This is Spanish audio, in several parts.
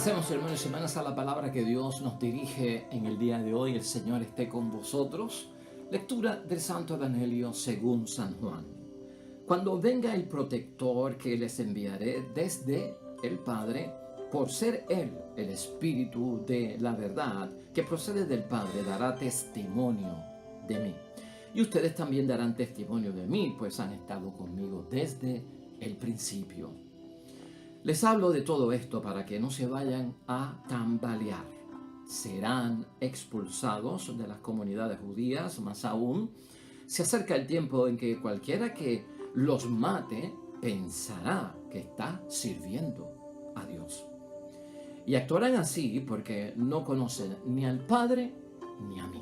Pasemos, hermanos y hermanas, a la palabra que Dios nos dirige en el día de hoy. El Señor esté con vosotros. Lectura del Santo Evangelio según San Juan. Cuando venga el protector que les enviaré desde el Padre, por ser Él el Espíritu de la verdad que procede del Padre, dará testimonio de mí. Y ustedes también darán testimonio de mí, pues han estado conmigo desde el principio. Les hablo de todo esto para que no se vayan a tambalear. Serán expulsados de las comunidades judías, más aún, se acerca el tiempo en que cualquiera que los mate pensará que está sirviendo a Dios. Y actuarán así porque no conocen ni al Padre ni a mí.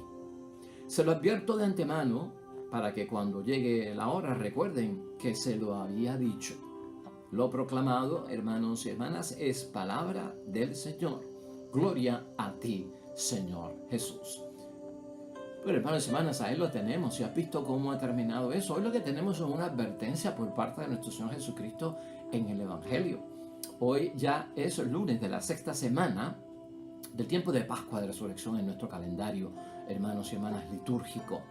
Se lo advierto de antemano para que cuando llegue la hora recuerden que se lo había dicho. Lo proclamado, hermanos y hermanas, es palabra del Señor. Gloria a ti, Señor Jesús. Pero hermanos y hermanas, ahí lo tenemos. ¿Y has visto cómo ha terminado eso? Hoy lo que tenemos es una advertencia por parte de nuestro Señor Jesucristo en el Evangelio. Hoy ya es el lunes de la sexta semana del tiempo de Pascua de Resurrección en nuestro calendario, hermanos y hermanas, litúrgico.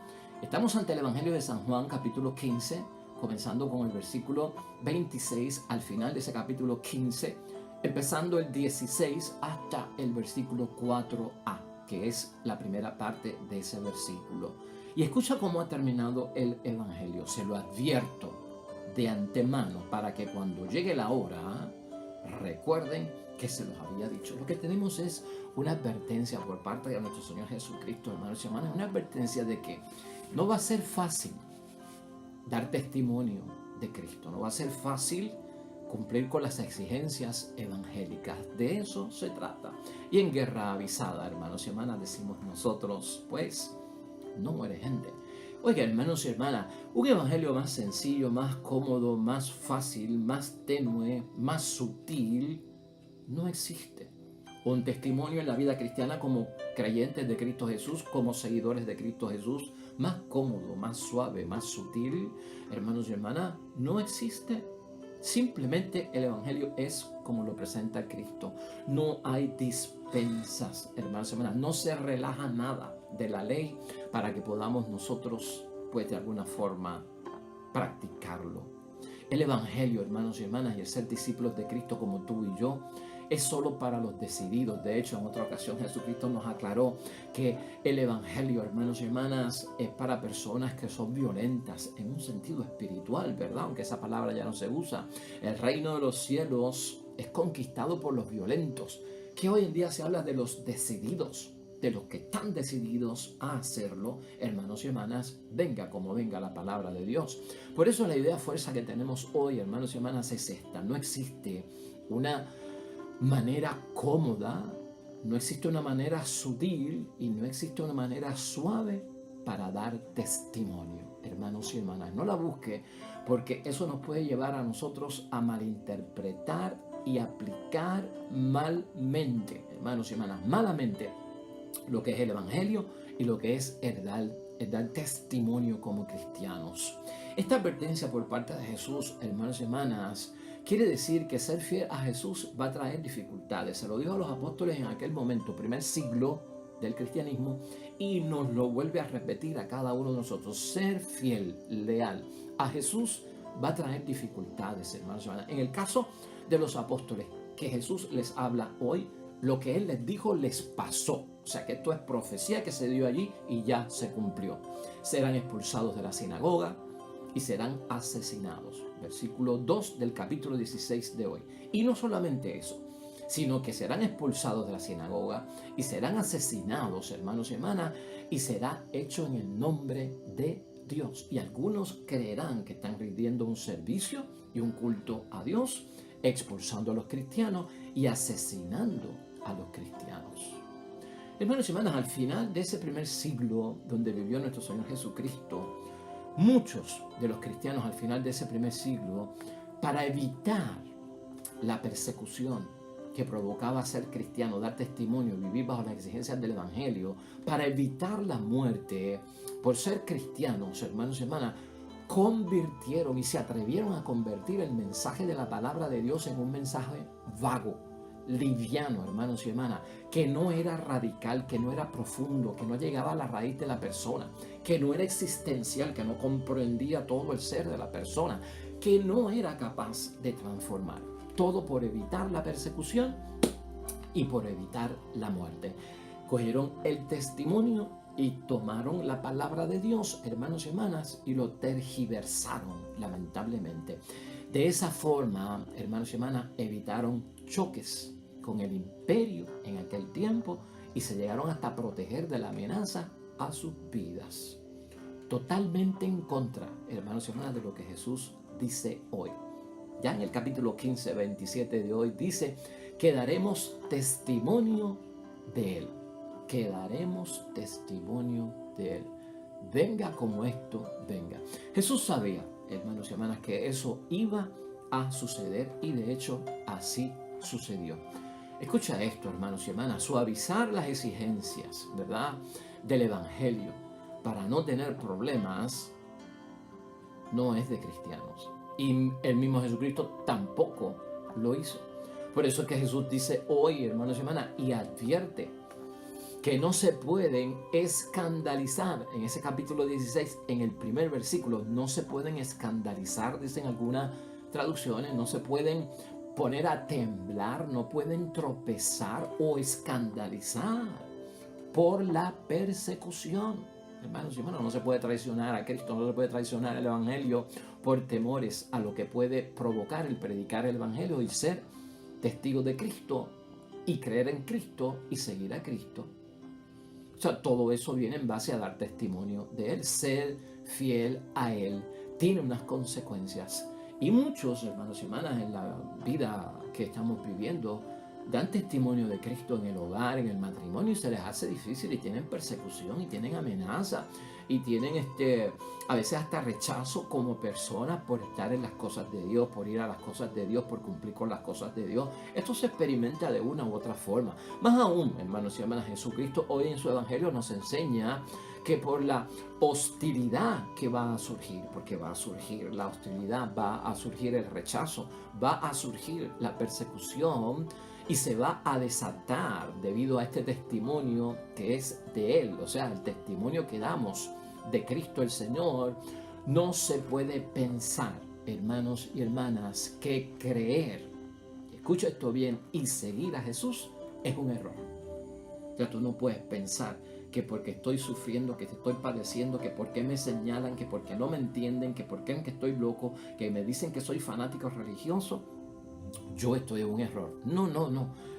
Estamos ante el Evangelio de San Juan, capítulo 15, comenzando con el versículo 26 al final de ese capítulo 15, empezando el 16 hasta el versículo 4a, que es la primera parte de ese versículo. Y escucha cómo ha terminado el Evangelio. Se lo advierto de antemano para que cuando llegue la hora recuerden que se los había dicho. Lo que tenemos es una advertencia por parte de nuestro Señor Jesucristo, hermanos y hermanas, una advertencia de que no va a ser fácil dar testimonio de Cristo. No va a ser fácil cumplir con las exigencias evangélicas. De eso se trata. Y en guerra avisada, hermanos y hermanas, decimos nosotros, pues, no muere gente. Oiga, hermanos y hermanas, un evangelio más sencillo, más cómodo, más fácil, más tenue, más sutil, no existe. Un testimonio en la vida cristiana como creyentes de Cristo Jesús, como seguidores de Cristo Jesús, más cómodo, más suave, más sutil, hermanos y hermanas, no existe. Simplemente el Evangelio es como lo presenta Cristo. No hay dispensas, hermanos y hermanas. No se relaja nada de la ley para que podamos nosotros, pues de alguna forma, practicarlo. El Evangelio, hermanos y hermanas, y el ser discípulos de Cristo como tú y yo, es solo para los decididos. De hecho, en otra ocasión Jesucristo nos aclaró que el Evangelio, hermanos y hermanas, es para personas que son violentas en un sentido espiritual, ¿verdad? Aunque esa palabra ya no se usa. El reino de los cielos es conquistado por los violentos, que hoy en día se habla de los decididos, de los que están decididos a hacerlo, hermanos y hermanas, venga como venga la palabra de Dios. Por eso la idea fuerza que tenemos hoy, hermanos y hermanas, es esta. No existe una manera cómoda, no existe una manera sutil y no existe una manera suave para dar testimonio, hermanos y hermanas. No la busque, porque eso nos puede llevar a nosotros a malinterpretar y aplicar malmente, hermanos y hermanas, malamente lo que es el Evangelio y lo que es el dar testimonio como cristianos. Esta advertencia por parte de Jesús, hermanos y hermanas, quiere decir que ser fiel a Jesús va a traer dificultades. Se lo dijo a los apóstoles en aquel momento, primer siglo del cristianismo, y nos lo vuelve a repetir a cada uno de nosotros. Ser fiel, leal a Jesús va a traer dificultades, hermanos y hermanas. En el caso de los apóstoles, que Jesús les habla hoy, lo que Él les dijo les pasó. O sea que esto es profecía que se dio allí y ya se cumplió. Serán expulsados de la sinagoga y serán asesinados. Versículo 2 del capítulo 16 de hoy. Y no solamente eso, sino que serán expulsados de la sinagoga y serán asesinados, hermanos y hermanas, y será hecho en el nombre de Dios. Y algunos creerán que están rindiendo un servicio y un culto a Dios, expulsando a los cristianos y asesinando a los cristianos. Hermanos y hermanas, al final de ese primer siglo donde vivió nuestro Señor Jesucristo, muchos de los cristianos al final de ese primer siglo, para evitar la persecución que provocaba ser cristiano, dar testimonio, vivir bajo las exigencias del Evangelio, para evitar la muerte por ser cristianos, hermanos y hermanas, convirtieron y se atrevieron a convertir el mensaje de la palabra de Dios en un mensaje vago, liviano, hermanos y hermanas, que no era radical, que no era profundo, que no llegaba a la raíz de la persona, que no era existencial, que no comprendía todo el ser de la persona, que no era capaz de transformar. Todo por evitar la persecución y por evitar la muerte. Cogieron el testimonio y tomaron la palabra de Dios, hermanos y hermanas, y lo tergiversaron, lamentablemente. De esa forma, hermanos y hermanas, evitaron choques con el imperio en aquel tiempo y se llegaron hasta proteger de la amenaza a sus vidas. Totalmente en contra, hermanos y hermanas, de lo que Jesús dice hoy. Ya en el capítulo 15, 27 de hoy dice que daremos testimonio de Él. Que daremos testimonio de Él. Venga como esto venga. Jesús sabía, hermanos y hermanas, que eso iba a suceder y de hecho así sucedió. Escucha esto, hermanos y hermanas, suavizar las exigencias, ¿verdad?, del Evangelio para no tener problemas no es de cristianos. Y el mismo Jesucristo tampoco lo hizo. Por eso es que Jesús dice hoy, hermanos y hermanas, y advierte que no se pueden escandalizar. En ese capítulo 16, en el primer versículo, no se pueden escandalizar, dicen algunas traducciones, no se pueden poner a temblar, no pueden tropezar o escandalizar por la persecución. Hermanos y hermanas, no se puede traicionar a Cristo, no se puede traicionar el Evangelio por temores a lo que puede provocar el predicar el Evangelio y ser testigo de Cristo y creer en Cristo y seguir a Cristo. O sea, todo eso viene en base a dar testimonio de Él. Ser fiel a Él tiene unas consecuencias. Y muchos, hermanos y hermanas, en la vida que estamos viviendo, dan testimonio de Cristo en el hogar, en el matrimonio, y se les hace difícil y tienen persecución y tienen amenaza y tienen a veces hasta rechazo como personas por estar en las cosas de Dios, por ir a las cosas de Dios, por cumplir con las cosas de Dios. Esto se experimenta de una u otra forma. Más aún, hermanos y hermanas, Jesucristo hoy en su Evangelio nos enseña que por la hostilidad que va a surgir, porque va a surgir la hostilidad, va a surgir el rechazo, va a surgir la persecución y se va a desatar debido a este testimonio que es de Él, o sea, el testimonio que damos de Cristo el Señor. No se puede pensar, hermanos y hermanas, que creer, escucha esto bien, y seguir a Jesús es un error. O sea, tú no puedes pensar que porque estoy sufriendo, que estoy padeciendo, que porque me señalan, que porque no me entienden, que porque estoy loco, que me dicen que soy fanático religioso, yo estoy en un error. No.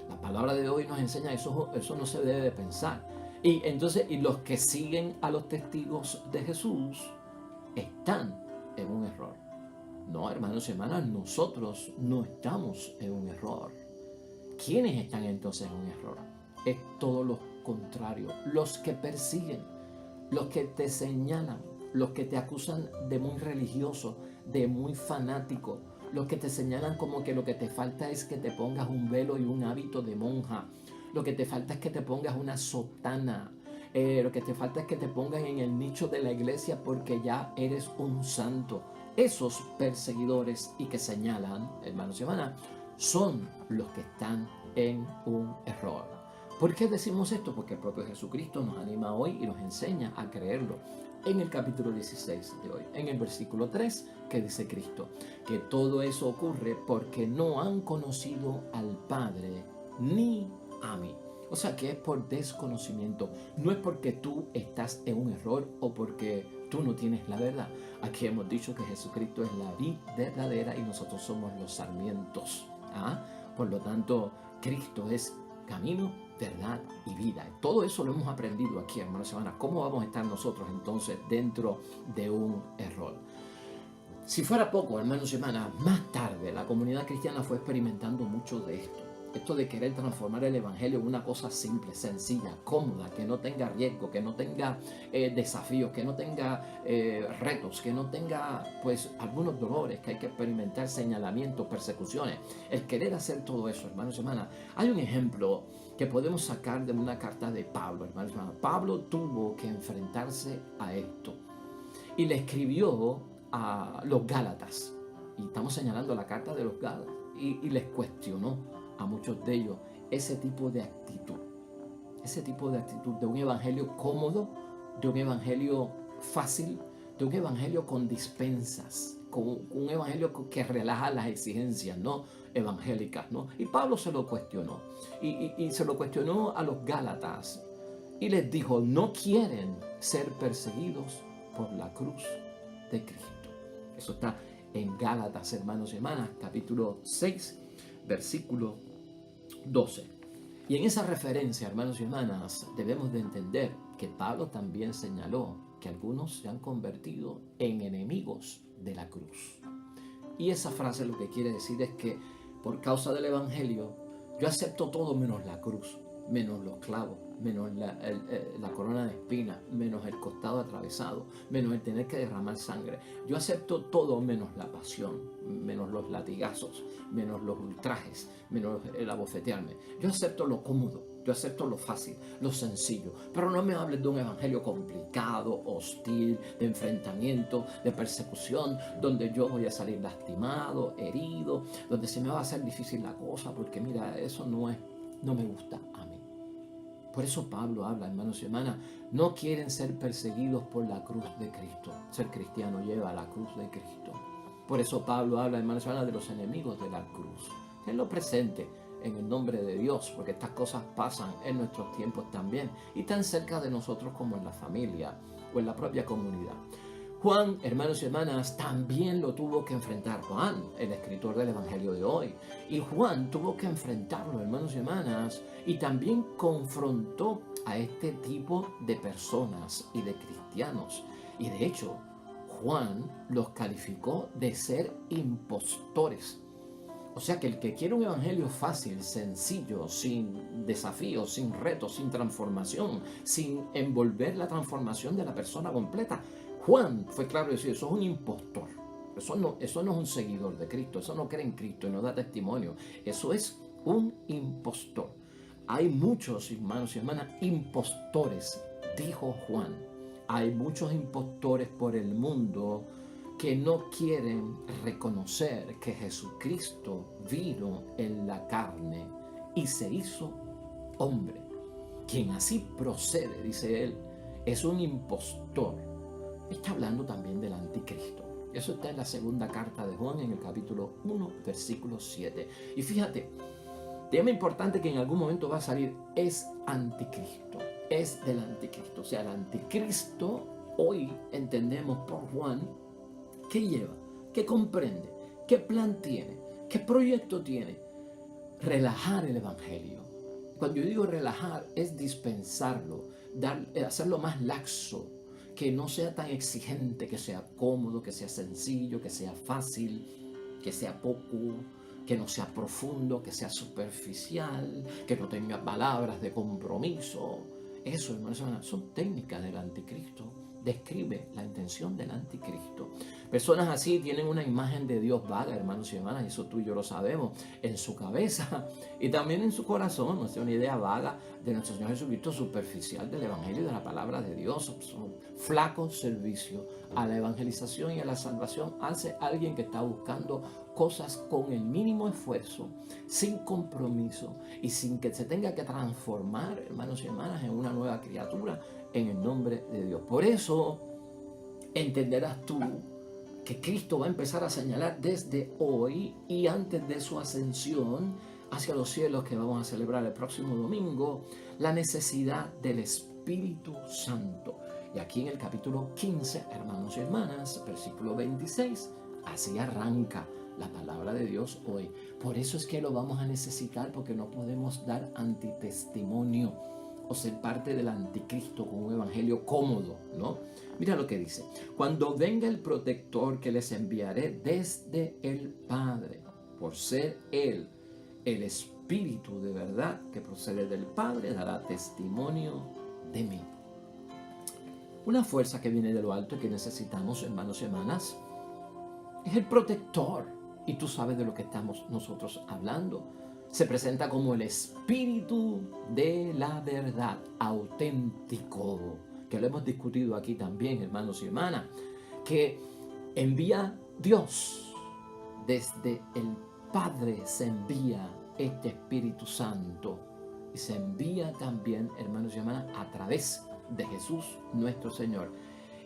La palabra de hoy nos enseña eso no se debe de pensar. Y entonces, y los que siguen a los testigos de Jesús están en un error. No, hermanos y hermanas, nosotros no estamos en un error. ¿Quiénes están entonces en un error? Es todo lo contrario. Los que persiguen, los que te señalan, los que te acusan de muy religioso, de muy fanático, los que te señalan como que lo que te falta es que te pongas un velo y un hábito de monja, lo que te falta es que te pongas una sotana, lo que te falta es que te pongas en el nicho de la iglesia porque ya eres un santo. Esos perseguidores y que señalan, hermanos y hermanas, son los que están en un error. ¿Por qué decimos esto? Porque el propio Jesucristo nos anima hoy y nos enseña a creerlo. En el capítulo 16 de hoy, en el versículo 3, que dice Cristo, que todo eso ocurre porque no han conocido al Padre ni a mí. O sea que es por desconocimiento, no es porque tú estás en un error o porque tú no tienes la verdad. Aquí hemos dicho que Jesucristo es la vid verdadera y nosotros somos los sarmientos. Por lo tanto, Cristo es camino, verdad y vida. Todo eso lo hemos aprendido aquí, hermanos y hermanas. ¿Cómo vamos a estar nosotros entonces dentro de un error? Si fuera poco, hermanos y hermanas, más tarde la comunidad cristiana fue experimentando mucho de esto. Esto de querer transformar el evangelio en una cosa simple, sencilla, cómoda, que no tenga riesgo, que no tenga desafíos, que no tenga retos, que no tenga pues algunos dolores que hay que experimentar, señalamientos, persecuciones. El querer hacer todo eso, hermanos y hermanas. Hay un ejemplo que podemos sacar de una carta de Pablo, hermanos y hermanas. Pablo tuvo que enfrentarse a esto y le escribió a los Gálatas. Y estamos señalando la carta de los Gálatas y les cuestionó a muchos de ellos ese tipo de actitud. Ese tipo de actitud de un evangelio cómodo, de un evangelio fácil, de un evangelio con dispensas, con un evangelio que relaja las exigencias, ¿no?, evangélicas, ¿no? Y Pablo se lo cuestionó. Y se lo cuestionó a los Gálatas. Y les dijo, no quieren ser perseguidos por la cruz de Cristo. Eso está en Gálatas, hermanos y hermanas, capítulo 6, versículo 12. Y en esa referencia, hermanos y hermanas, debemos de entender que Pablo también señaló que algunos se han convertido en enemigos de la cruz. Y esa frase lo que quiere decir es que por causa del evangelio, yo acepto todo menos la cruz, menos los clavos, menos la corona de espinas, menos el costado atravesado, menos el tener que derramar sangre. Yo acepto todo menos la pasión, menos los latigazos, menos los ultrajes, menos el abofetearme. Yo acepto lo cómodo, yo acepto lo fácil, lo sencillo. Pero no me hables de un evangelio complicado, hostil, de enfrentamiento, de persecución, donde yo voy a salir lastimado, herido, donde se me va a hacer difícil la cosa, porque mira, eso no me gusta a mí. Por eso Pablo habla, hermanos y hermanas, no quieren ser perseguidos por la cruz de Cristo. Ser cristiano lleva la cruz de Cristo. Por eso Pablo habla, hermanos y hermanas, de los enemigos de la cruz. Tenlo presente en el nombre de Dios, porque estas cosas pasan en nuestros tiempos también y tan cerca de nosotros como en la familia o en la propia comunidad. Juan, hermanos y hermanas, también lo tuvo que enfrentar. Juan, el escritor del Evangelio de hoy. Y Juan tuvo que enfrentarlo, hermanos y hermanas, y también confrontó a este tipo de personas y de cristianos. Y de hecho, Juan los calificó de ser impostores. O sea que el que quiere un evangelio fácil, sencillo, sin desafíos, sin retos, sin transformación, sin envolver la transformación de la persona completa, Juan fue claro y decir, eso es un impostor. Eso no es un seguidor de Cristo, eso no cree en Cristo y no da testimonio. Eso es un impostor. Hay muchos, hermanos y hermanas, impostores, dijo Juan. Hay muchos impostores por el mundo que no quieren reconocer que Jesucristo vino en la carne y se hizo hombre. Quien así procede, dice él, es un impostor. Está hablando también del anticristo. Eso está en la segunda carta de Juan, en el capítulo 1, versículo 7. Y fíjate, tema importante que en algún momento va a salir, es anticristo. Es del anticristo. O sea, el anticristo, hoy entendemos por Juan, ¿qué lleva? ¿Qué comprende? ¿Qué plan tiene? ¿Qué proyecto tiene? Relajar el evangelio. Cuando yo digo relajar, es dispensarlo, hacerlo más laxo, que no sea tan exigente, que sea cómodo, que sea sencillo, que sea fácil, que sea poco, que no sea profundo, que sea superficial, que no tenga palabras de compromiso. Eso, hermanos, son técnicas del anticristo. Describe la intención del anticristo. Personas así tienen una imagen de Dios vaga, hermanos y hermanas, y eso tú y yo lo sabemos, en su cabeza y también en su corazón. No es una idea vaga de nuestro Señor Jesucristo, superficial del Evangelio y de la palabra de Dios. Son flaco servicio a la evangelización y a la salvación hace alguien que está buscando cosas con el mínimo esfuerzo, sin compromiso y sin que se tenga que transformar, hermanos y hermanas, en una nueva criatura en el nombre de Dios. Por eso entenderás tú que Cristo va a empezar a señalar desde hoy y antes de su ascensión hacia los cielos, que vamos a celebrar el próximo domingo, la necesidad del Espíritu Santo. Y aquí en el capítulo 15, hermanos y hermanas, versículo 26, así arranca la palabra de Dios hoy. Por eso es que lo vamos a necesitar, porque no podemos dar antitestimonio o ser parte del anticristo con un evangelio cómodo, ¿no? Mira lo que dice: cuando venga el protector que les enviaré desde el Padre, por ser Él el Espíritu de verdad que procede del Padre, dará testimonio de mí. Una fuerza que viene de lo alto y que necesitamos, hermanos y hermanas, es el protector. Y tú sabes de lo que estamos nosotros hablando. Se presenta como el Espíritu de la verdad, auténtico, que lo hemos discutido aquí también, hermanos y hermanas, que envía Dios desde el Padre se envía este Espíritu Santo y se envía también, hermanos y hermanas, a través de Jesús nuestro Señor.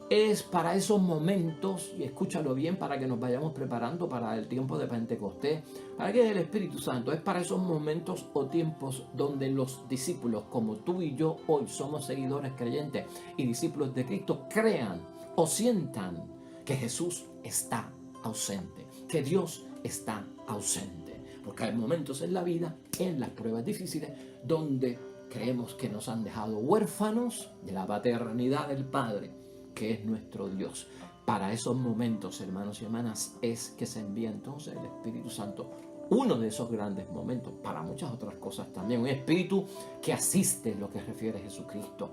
Es para esos momentos, y escúchalo bien para que nos vayamos preparando para el tiempo de Pentecostés, para que el Espíritu Santo es para esos momentos o tiempos donde los discípulos, como tú y yo hoy somos seguidores creyentes y discípulos de Cristo, crean o sientan que Jesús está ausente, que Dios está ausente. Porque hay momentos en la vida, en las pruebas difíciles, donde creemos que nos han dejado huérfanos de la paternidad del Padre, que es nuestro Dios. Para esos momentos, hermanos y hermanas, es que se envía entonces el Espíritu Santo. Uno de esos grandes momentos, para muchas otras cosas también. Un Espíritu que asiste en lo que refiere a Jesucristo,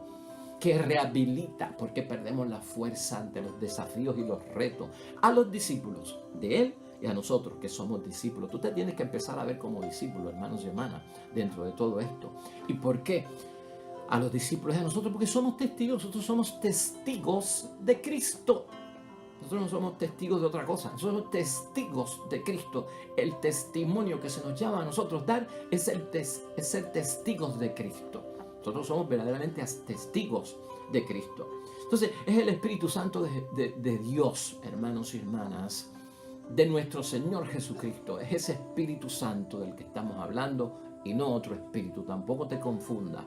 que rehabilita, porque perdemos la fuerza ante los desafíos y los retos. A los discípulos de Él y a nosotros que somos discípulos. Tú te tienes que empezar a ver como discípulo, hermanos y hermanas, dentro de todo esto. ¿Y por qué? A los discípulos de nosotros, porque somos testigos, nosotros somos testigos de Cristo. Nosotros no somos testigos de otra cosa, nosotros somos testigos de Cristo. El testimonio que se nos llama a nosotros dar es ser testigos de Cristo. Nosotros somos verdaderamente testigos de Cristo. Entonces es el Espíritu Santo de Dios, hermanos y hermanas, de nuestro Señor Jesucristo. Es ese Espíritu Santo del que estamos hablando y no otro espíritu, tampoco te confunda.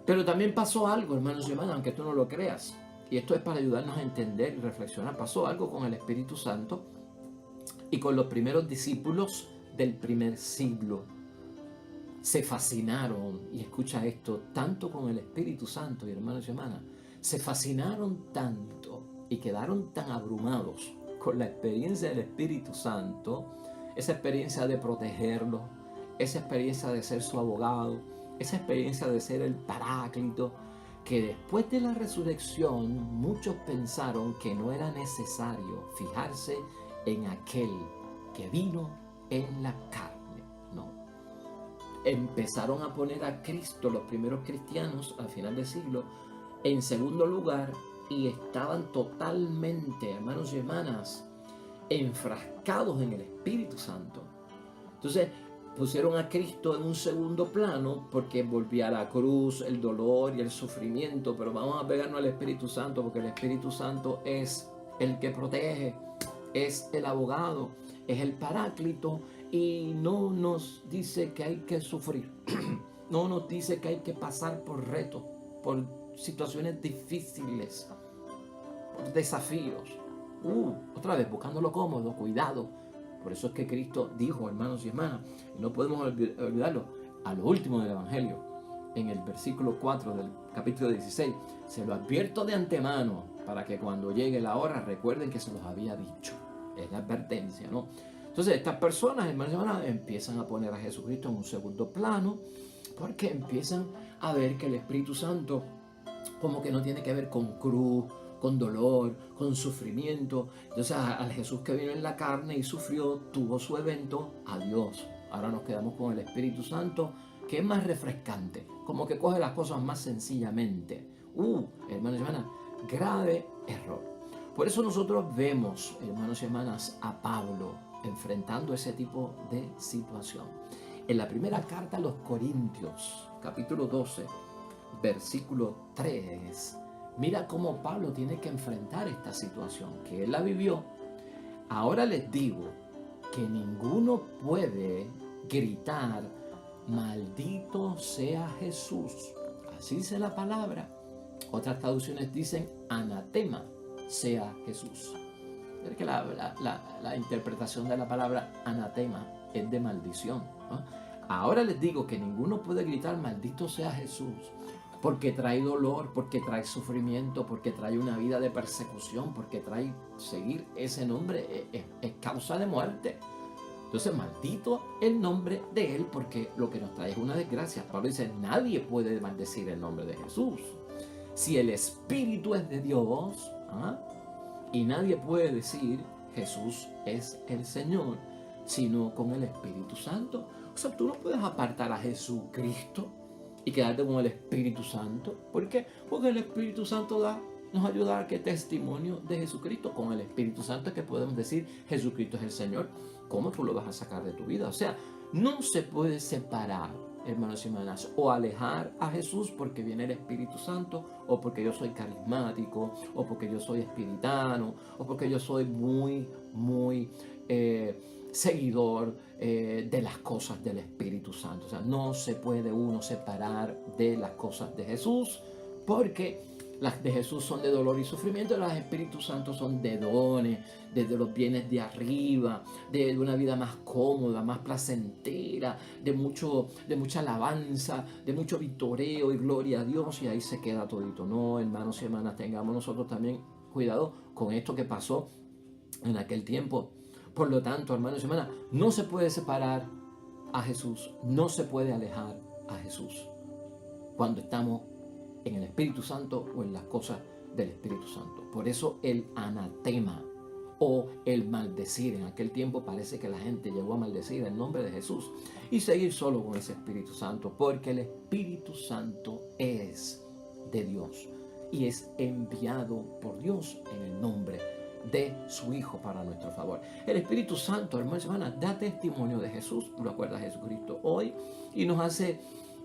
Pero también pasó algo, hermanos y hermanas, aunque tú no lo creas. Y esto es para ayudarnos a entender y reflexionar. Pasó algo con el Espíritu Santo y con los primeros discípulos del primer siglo. Se fascinaron, y escucha esto, tanto con el Espíritu Santo, y hermanos y hermanas, se fascinaron tanto y quedaron tan abrumados con la experiencia del Espíritu Santo, esa experiencia de protegerlo, esa experiencia de ser su abogado, esa experiencia de ser el Paráclito, que después de la resurrección muchos pensaron que no era necesario fijarse en aquel que vino en la carne. No. Empezaron a poner a Cristo, los primeros cristianos al final del siglo, en segundo lugar, y estaban totalmente, hermanos y hermanas, enfrascados en el Espíritu Santo. Entonces pusieron a Cristo en un segundo plano porque volvía a la cruz, el dolor y el sufrimiento, pero vamos a pegarnos al Espíritu Santo porque el Espíritu Santo es el que protege, es el abogado, es el Paráclito, y no nos dice que hay que sufrir, no nos dice que hay que pasar por retos, por situaciones difíciles, por desafíos. Otra vez, buscando lo cómodo, cuidado. Por eso es que Cristo dijo, hermanos y hermanas, y no podemos olvidarlo, a lo último del Evangelio, en el versículo 4 del capítulo 16, se lo advierto de antemano para que cuando llegue la hora recuerden que se los había dicho. Es la advertencia, ¿no? Entonces estas personas, hermanos y hermanas, empiezan a poner a Jesucristo en un segundo plano porque empiezan a ver que el Espíritu Santo como que no tiene que ver con cruz, con dolor, con sufrimiento. Entonces al Jesús que vino en la carne y sufrió, tuvo su evento, adiós. Ahora nos quedamos con el Espíritu Santo, que es más refrescante, como que coge las cosas más sencillamente. Hermanos y hermanas, grave error. Por eso nosotros vemos, hermanos y hermanas, a Pablo enfrentando ese tipo de situación. En la primera carta a los Corintios, capítulo 12, versículo 3, mira cómo Pablo tiene que enfrentar esta situación, que él la vivió. Ahora les digo que ninguno puede gritar, maldito sea Jesús. Así dice la palabra. Otras traducciones dicen, anatema sea Jesús. Es que la interpretación de la palabra anatema es de maldición, ¿no? Ahora les digo que ninguno puede gritar, maldito sea Jesús, porque trae dolor, porque trae sufrimiento, porque trae una vida de persecución, porque trae seguir ese nombre es causa de muerte. Entonces, maldito el nombre de Él, porque lo que nos trae es una desgracia. Pablo dice, nadie puede maldecir el nombre de Jesús. Si el Espíritu es de Dios, y nadie puede decir Jesús es el Señor, sino con el Espíritu Santo. O sea, tú no puedes apartar a Jesucristo y quedarte con el Espíritu Santo. ¿Por qué? Porque el Espíritu Santo da nos ayuda a dar que testimonio de Jesucristo. Con el Espíritu Santo es que podemos decir Jesucristo es el Señor. ¿Cómo tú lo vas a sacar de tu vida? O sea, no se puede separar, hermanos y hermanas, o alejar a Jesús porque viene el Espíritu Santo, o porque yo soy carismático, o porque yo soy espiritano, o porque yo soy muy seguidor de las cosas del Espíritu Santo. O sea, no se puede uno separar de las cosas de Jesús, porque las de Jesús son de dolor y sufrimiento, las del Espíritu Santo son de dones, de los bienes de arriba, de una vida más cómoda, más placentera, de mucha alabanza, de mucho victoreo y gloria a Dios, y ahí se queda todito. No, hermanos y hermanas, tengamos nosotros también cuidado con esto que pasó en aquel tiempo. Por lo tanto, hermanos y hermanas, no se puede separar a Jesús, no se puede alejar a Jesús cuando estamos en el Espíritu Santo o en las cosas del Espíritu Santo. Por eso el anatema o el maldecir, en aquel tiempo parece que la gente llegó a maldecir el nombre de Jesús y seguir solo con ese Espíritu Santo, porque el Espíritu Santo es de Dios y es enviado por Dios en el nombre de su Hijo para nuestro favor. El Espíritu Santo, hermanos y hermanas, da testimonio de Jesús, lo acuerda Jesucristo hoy, y nos hace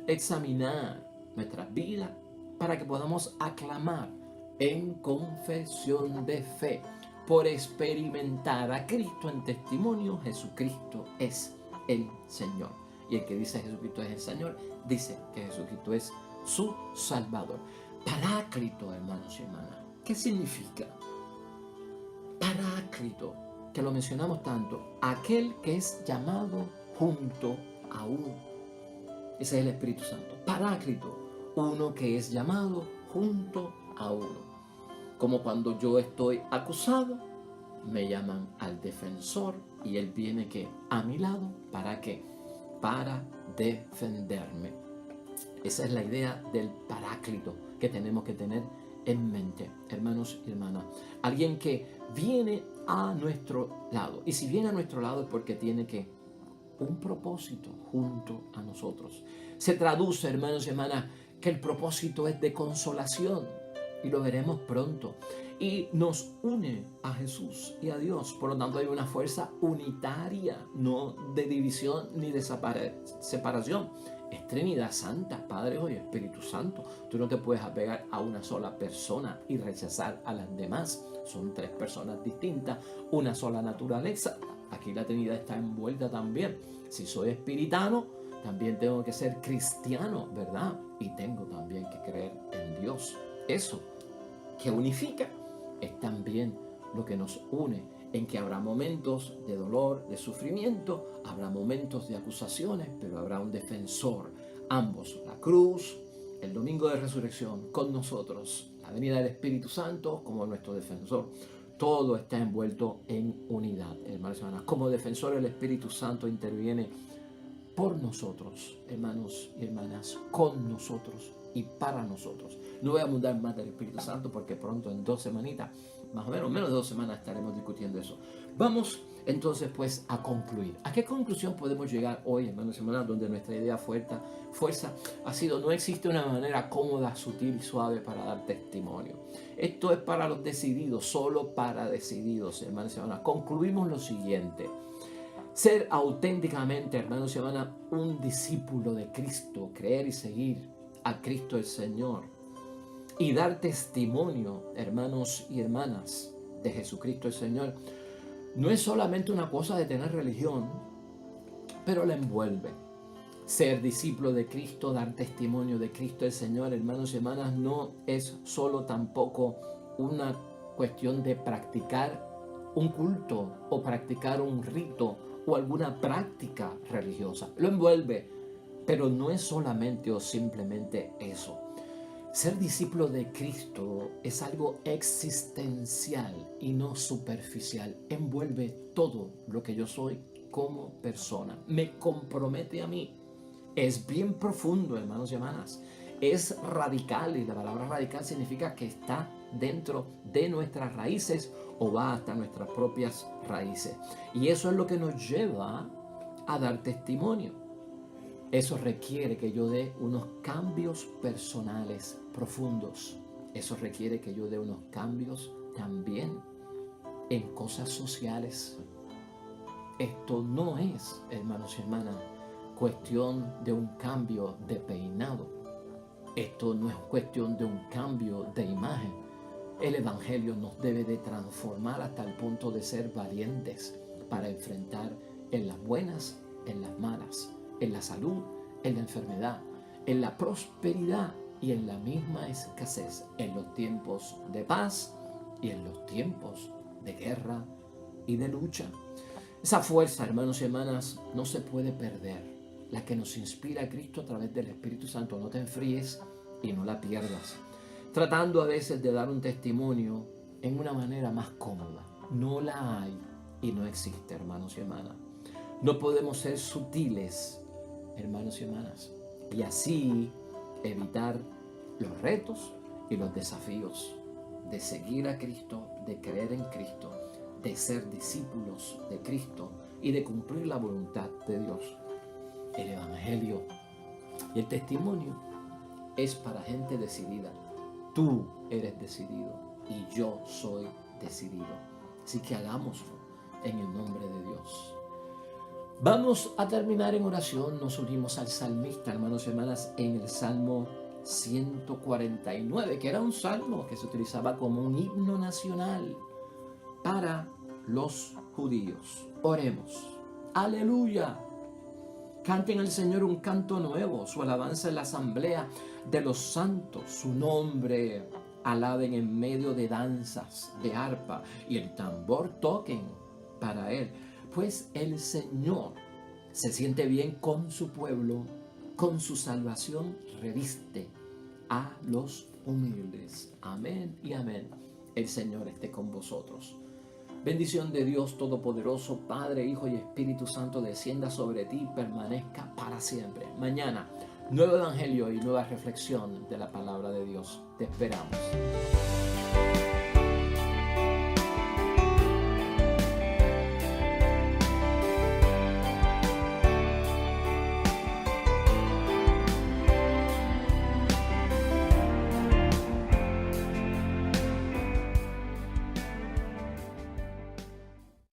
examinar nuestras vidas para que podamos aclamar en confesión de fe, por experimentar a Cristo en testimonio. Jesucristo es el Señor. Y el que dice Jesucristo es el Señor, dice que Jesucristo es su Salvador. Paráclito, hermanos y hermanas. ¿Qué significa? Paráclito, que lo mencionamos tanto, aquel que es llamado junto a uno. Ese es el Espíritu Santo. Paráclito, uno que es llamado junto a uno. Como cuando yo estoy acusado, me llaman al defensor y él viene que a mi lado, ¿para qué? Para defenderme. Esa es la idea del paráclito que tenemos que tener en mente, hermanos y hermanas. Alguien que viene a nuestro lado. Y si viene a nuestro lado es porque tiene que un propósito junto a nosotros. Se traduce, hermanos y hermanas, que el propósito es de consolación, y lo veremos pronto, y nos une a Jesús y a Dios. Por lo tanto, hay una fuerza unitaria, no de división ni de separación. Es Trinidad Santa, Padre, Hijo y Espíritu Santo. Tú no te puedes apegar a una sola persona y rechazar a las demás. Son tres personas distintas, una sola naturaleza. Aquí la Trinidad está envuelta también. Si soy espiritano, también tengo que ser cristiano, ¿verdad? Y tengo también que creer en Dios. Eso que unifica es también lo que nos une, en que habrá momentos de dolor, de sufrimiento, habrá momentos de acusaciones, pero habrá un defensor. Ambos, la cruz, el domingo de resurrección con nosotros, la venida del Espíritu Santo como nuestro defensor. Todo está envuelto en unidad, hermanos y hermanas. Como defensor, el Espíritu Santo interviene por nosotros, hermanos y hermanas, con nosotros y para nosotros. No voy a abundar más del Espíritu Santo porque pronto, en 2 semanitas, más o menos de 2 semanas, estaremos discutiendo eso. Vamos entonces pues a concluir. ¿A qué conclusión podemos llegar hoy, hermanos y hermanas, donde nuestra idea fuerza ha sido: no existe una manera cómoda, sutil y suave para dar testimonio? Esto es para los decididos, solo para decididos, hermanos y hermanas. Concluimos lo siguiente: ser auténticamente, hermanos y hermanas, un discípulo de Cristo, creer y seguir a Cristo el Señor y dar testimonio, hermanos y hermanas, de Jesucristo el Señor, no es solamente una cosa de tener religión, pero la envuelve. Ser discípulo de Cristo, dar testimonio de Cristo el Señor, hermanos y hermanas, no es solo tampoco una cuestión de practicar un culto o practicar un rito o alguna práctica religiosa. Lo envuelve, pero no es solamente o simplemente eso. Ser discípulo de Cristo es algo existencial y no superficial. Envuelve todo lo que yo soy como persona. Me compromete a mí. Es bien profundo, hermanos y hermanas. Es radical, y la palabra radical significa que está dentro de nuestras raíces o va hasta nuestras propias raíces. Y eso es lo que nos lleva a dar testimonio. Eso requiere que yo dé unos cambios personales profundos Eso requiere que yo dé unos cambios también en cosas sociales. Esto no es, hermanos y hermanas, cuestión de un cambio de peinado. Esto no es cuestión de un cambio de imagen. El Evangelio nos debe de transformar hasta el punto de ser valientes para enfrentar en las buenas, en las malas, en la salud, en la enfermedad, en la prosperidad y en la misma escasez, en los tiempos de paz y en los tiempos de guerra y de lucha. Esa fuerza, hermanos y hermanas, no se puede perder. La que nos inspira a Cristo a través del Espíritu Santo. No te enfríes y no la pierdas. Tratando a veces de dar un testimonio en una manera más cómoda. No la hay y no existe, hermanos y hermanas. No podemos ser sutiles, hermanos y hermanas, y así evitar los retos y los desafíos de seguir a Cristo, de creer en Cristo, de ser discípulos de Cristo y de cumplir la voluntad de Dios. El Evangelio y el testimonio es para gente decidida. Tú eres decidido y yo soy decidido. Así que hagámoslo en el nombre de Dios. Vamos a terminar en oración. Nos unimos al salmista, hermanos y hermanas, en el Salmo 149, que era un salmo que se utilizaba como un himno nacional para los judíos. Oremos. Aleluya. Canten al Señor un canto nuevo, su alabanza en la asamblea de los santos, su nombre alaben en medio de danzas, de arpa y el tambor toquen para Él. Pues el Señor se siente bien con su pueblo, con su salvación reviste a los humildes. Amén y amén. El Señor esté con vosotros. Bendición de Dios Todopoderoso, Padre, Hijo y Espíritu Santo, descienda sobre ti y permanezca para siempre. Mañana, nuevo evangelio y nueva reflexión de la palabra de Dios. Te esperamos.